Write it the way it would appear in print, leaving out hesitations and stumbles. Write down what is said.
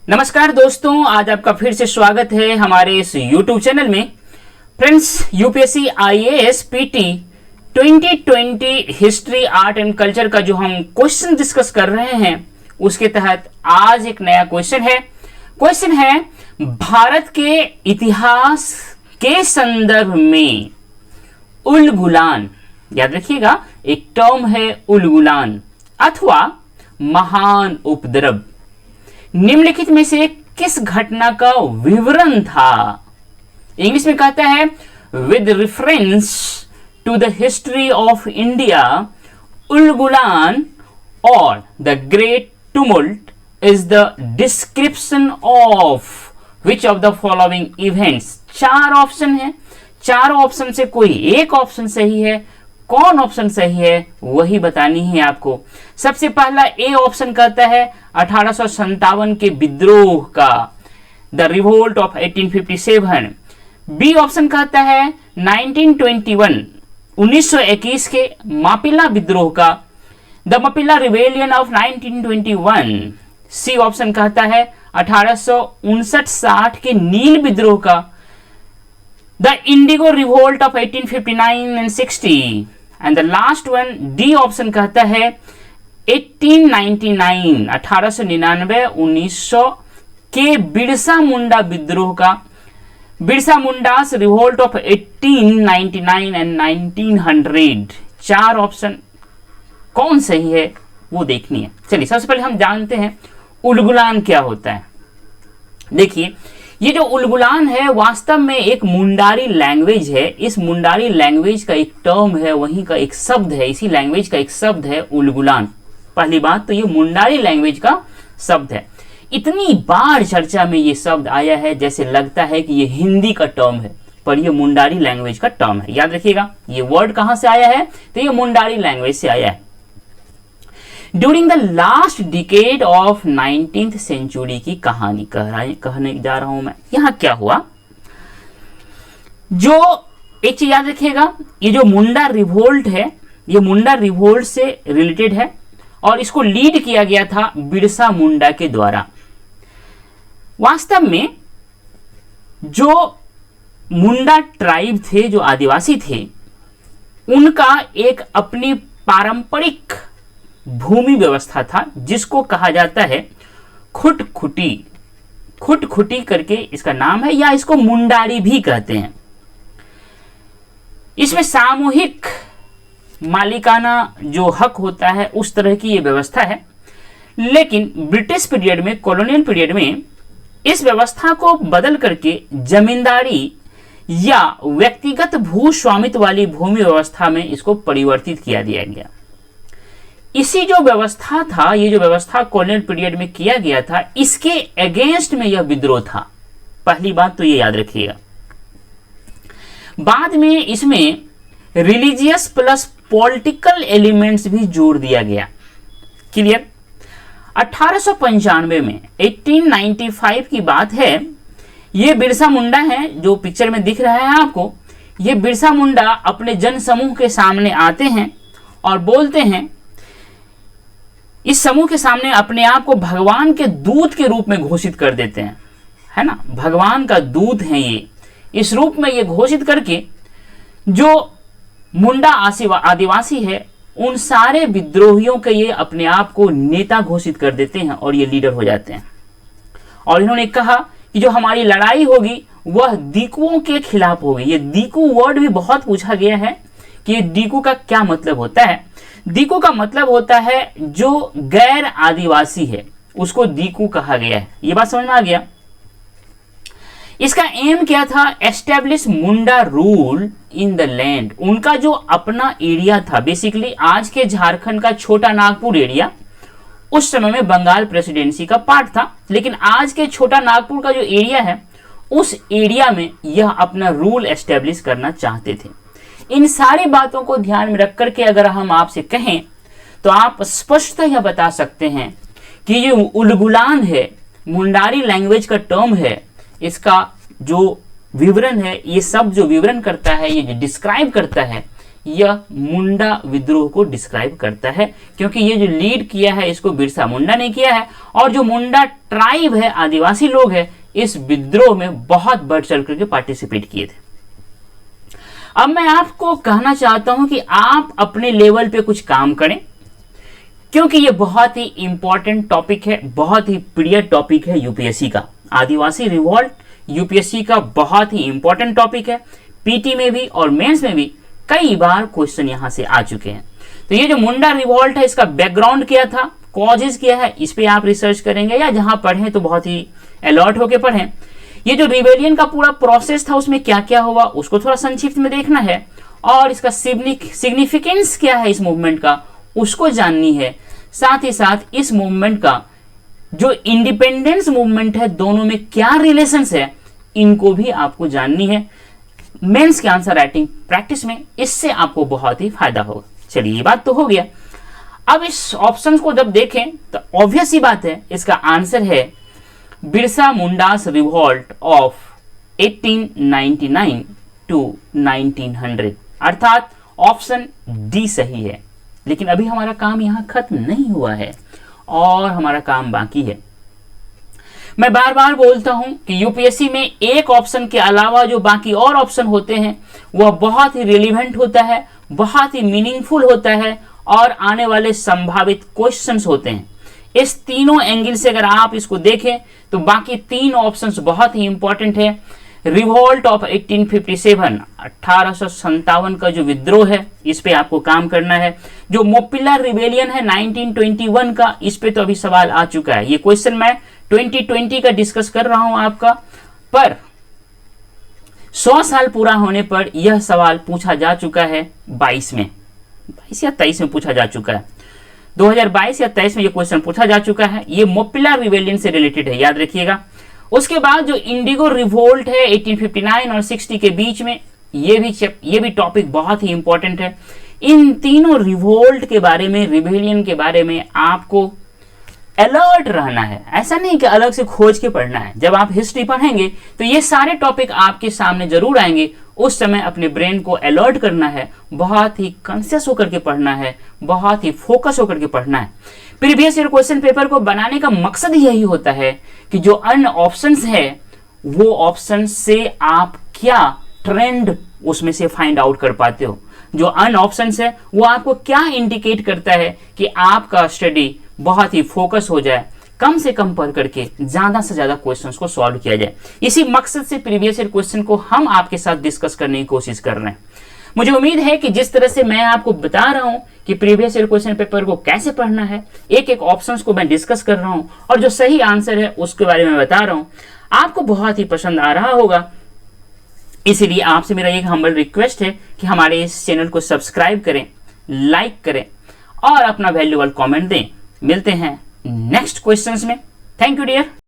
नमस्कार दोस्तों, आज आपका फिर से स्वागत है हमारे इस YouTube चैनल में। Friends, UPSC IAS PT 2020 history art and culture का जो हम क्वेश्चन डिस्कस कर रहे हैं उसके तहत आज एक नया क्वेश्चन है भारत के इतिहास के संदर्भ में उलगुलान। याद रखिएगा, एक टर्म है उलगुलान अथवा महान उपद्रव। निम्नलिखित में से किस घटना का विवरण था? इंग्लिश में कहता है with reference to the history of India, Ulgulan और the great tumult is the description of which of the following events. चार ऑप्शन है, चार ऑप्शन से कोई एक ऑप्शन सही है। कौन ऑप्शन सही है वही बतानी है आपको। सबसे पहला ए ऑप्शन कहता है 1857 के विद्रोह का, the revolt of 1857। B option कहता है 1921 के मापिला विद्रोह का, the Mappila rebellion of 1921। C option कहता है 1859-60 के नील विद्रोह का, the indigo revolt of 1859 and 60। And the last one D option कहता है 1899 के बिरसा मुंडा विद्रोह का, Birsa Munda's revolt of 1899 and 1900। चार ऑप्शन कौन सही है वो देखनी है। चलिए सबसे पहले हम जानते हैं उलगुलान क्या होता है। देखिए, ये जो उलगुलान है वास्तव में एक मुंडारी लैंग्वेज है। इस मुंडारी लैंग्वेज का एक टर्म है, वहीं का एक शब्द है, इसी लैंग्वेज का एक शब्द है उलगुलान। पहली बात तो ये मुंडारी लैंग्वेज का शब्द है। इतनी बार चर्चा में ये शब्द आया है जैसे लगता है कि ये हिंदी का टर्म है, पर ये मुंडारी लैंग्वेज का टर्म है। याद रखिएगा, ये वर्ड कहां से आया है तो ये मुंडारी लैंग्वेज से आया है। During the last decade of 19th century की कहानी कहने जा रहा हूं मैं। यहां क्या हुआ, जो एक चीज याद रखिएगा, ये जो मुंडा रिवोल्ट है ये मुंडा रिवोल्ट से रिलेटेड है और इसको लीड किया गया था बिरसा मुंडा के द्वारा। वास्तव में जो मुंडा ट्राइब थे, जो आदिवासी थे, उनका एक अपनी पारंपरिक भूमि व्यवस्था था जिसको कहा जाता है खुटखुटी करके इसका नाम है, या इसको मुंडारी भी कहते हैं। इसमें सामूहिक मालिकाना जो हक होता है उस तरह की ये व्यवस्था है। लेकिन ब्रिटिश पीरियड में, कॉलोनियल पीरियड में इस व्यवस्था को बदल करके जमींदारी या व्यक्तिगत भू स्वामित्व वाली भूमि व्यवस्था में इसको परिवर्तित किया दिया गया। इसी जो व्यवस्था था, ये जो व्यवस्था कॉलोनियल पीरियड में किया गया था, इसके अगेंस्ट में यह विद्रोह था। पहली बात तो ये याद रखिएगा। बाद में इसमें रिलीजियस प्लस पॉलिटिकल एलिमेंट्स भी जोड़ दिया गया। क्लियर? 1895 में 1895 की बात है। ये बिरसा मुंडा है जो पिक्चर में दिख रहा है आपको। ये बिरसा मुंडा अपने जन समूह के सामने आते हैं और बोलते हैं, इस समूह के सामने अपने आप को भगवान के दूत के रूप में घोषित कर देते हैं, है ना, भगवान का दूत है ये। इस रूप में ये घोषित करके जो मुंडा आदिवासी है उन सारे विद्रोहियों के ये अपने आप को नेता घोषित कर देते हैं और ये लीडर हो जाते हैं। और इन्होंने कहा कि जो हमारी लड़ाई होगी वह दीकुओं के खिलाफ होगी। ये दीकू वर्ड भी बहुत पूछा गया है कि ये दीकू का क्या मतलब होता है। दीकू का मतलब होता है जो गैर आदिवासी है उसको दीकू कहा गया है। ये बात समझ में आ गया। इसका एम क्या था? Establish Munda rule in the land. उनका जो अपना एरिया था, बेसिकली आज के झारखंड का छोटा नागपुर एरिया उस समय में बंगाल प्रेसिडेंसी का पार्ट था, लेकिन आज के छोटा नागपुर का जो एरिया है उस एरिया में यह अपना रूल एस्टेब्लिश करना चाहते थे। इन सारी बातों को ध्यान में रख करके अगर हम आपसे कहें तो आप स्पष्टतः यह बता सकते हैं कि ये उलगुलान है, मुंडारी लैंग्वेज का टर्म है। इसका जो विवरण है, ये सब जो विवरण करता है, ये जो डिस्क्राइब करता है, यह मुंडा विद्रोह को डिस्क्राइब करता है, क्योंकि ये जो लीड किया है इसको बिरसा मुंडा ने किया है, और जो मुंडा ट्राइब है, आदिवासी लोग है, इस विद्रोह में बहुत बढ़ चढ़ करके पार्टिसिपेट किए थे। अब मैं आपको कहना चाहता हूं कि आप अपने लेवल पे कुछ काम करें, क्योंकि ये बहुत ही इंपॉर्टेंट टॉपिक है, बहुत ही प्रिय टॉपिक है यूपीएससी का। आदिवासी रिवॉल्ट यूपीएससी का बहुत ही इंपॉर्टेंट टॉपिक है। पीटी में भी और मेंस में भी कई बार क्वेश्चन यहां से आ चुके हैं। तो ये जो मुंडा रिवॉल्ट है, इसका बैकग्राउंड क्या था, कॉजेज क्या है, इस पे आप रिसर्च करेंगे, या जहां पढ़ें तो बहुत ही अलर्ट होकर पढ़ें। ये जो रिवेलियन का पूरा प्रोसेस था उसमें क्या क्या हुआ उसको थोड़ा संक्षिप्त में देखना है, और इसका सिग्निफिकेंस क्या है इस मूवमेंट का उसको जाननी है। साथ ही साथ इस मूवमेंट का जो इंडिपेंडेंस मूवमेंट है दोनों में क्या रिलेशंस है, इनको भी आपको जाननी है मेंस के आंसर राइटिंग प्रैक्टिस में। इससे आपको बहुत ही फायदा होगा। चलिए, ये बात तो हो गया। अब इस ऑप्शंस को जब देखें तो ऑब्वियस ही बात है, इसका आंसर है Birsa Munda's revolt of 1899 to 1900, अर्थात ऑप्शन डी सही है। लेकिन अभी हमारा काम यहां खत्म नहीं हुआ है और हमारा काम बाकी है। मैं बार बार बोलता हूं कि यूपीएससी में एक ऑप्शन के अलावा जो बाकी और ऑप्शन होते हैं वह बहुत ही रिलेवेंट होता है, बहुत ही मीनिंगफुल होता है, और आने वाले संभावित क्वेश्चंस होते हैं। इस तीनों एंगल से अगर आप इसको देखें तो बाकी तीन ऑप्शंस बहुत ही इंपॉर्टेंट है। रिवॉल्ट ऑफ 1857, 1857 का जो विद्रोह है, इस पे आपको काम करना है। जो मोपिला रिवेलियन है 1921 का, इस पे तो अभी सवाल आ चुका है। ये क्वेश्चन मैं 2020 का डिस्कस कर रहा हूं आपका, पर 100 साल पूरा होने पर यह सवाल पूछा जा चुका है 22 या 23 में पूछा जा चुका है। 2022 या 23 में ये क्वेश्चन पूछा जा चुका है। ये मोपिला रिवेलियन से रिलेटेड है, याद रखिएगा। उसके बाद जो इंडिगो रिवोल्ट है 1859 और 60 के बीच में, ये भी टॉपिक बहुत ही इंपॉर्टेंट है। इन तीनों रिवोल्ट के बारे में, रिवेलियन के बारे में आपको अलर्ट रहना है। ऐसा नहीं कि अलग से खोज के पढ़ना है। जब आप हिस्ट्री पढ़ेंगे तो ये सारे टॉपिक आपके सामने जरूर आएंगे। उस समय अपने ब्रेन को अलर्ट करना है, बहुत ही कॉन्शियस होकर के पढ़ना है, बहुत ही फोकस होकर के पढ़ना है। प्रीवियस ईयर क्वेश्चन पेपर को बनाने का मकसद यही होता है कि जो अन्य ऑप्शंस है वो ऑप्शन से आप क्या ट्रेंड उसमें से फाइंड आउट कर पाते हो। जो अन्य ऑप्शंस है वो आपको क्या इंडिकेट करता है कि आपका स्टडी बहुत ही फोकस हो जाए, कम से कम पढ़ करके ज्यादा से ज्यादा क्वेश्चंस को सॉल्व किया जाए। इसी मकसद से प्रीवियस ईयर क्वेश्चन को हम आपके साथ डिस्कस करने की कोशिश कर रहे हैं। मुझे उम्मीद है कि जिस तरह से मैं आपको बता रहा हूं कि प्रीवियस ईयर क्वेश्चन पेपर को कैसे पढ़ना है, एक एक ऑप्शंस को मैं डिस्कस कर रहा हूं और जो सही आंसर है उसके बारे में बता रहा हूं, आपको बहुत ही पसंद आ रहा होगा। इसीलिए आपसे मेरा एक हम्बल रिक्वेस्ट है कि हमारे इस चैनल को सब्सक्राइब करें, लाइक करें और अपना वैल्यूएबल कमेंट दें। मिलते हैं नेक्स्ट क्वेश्चंस में। Thank you dear.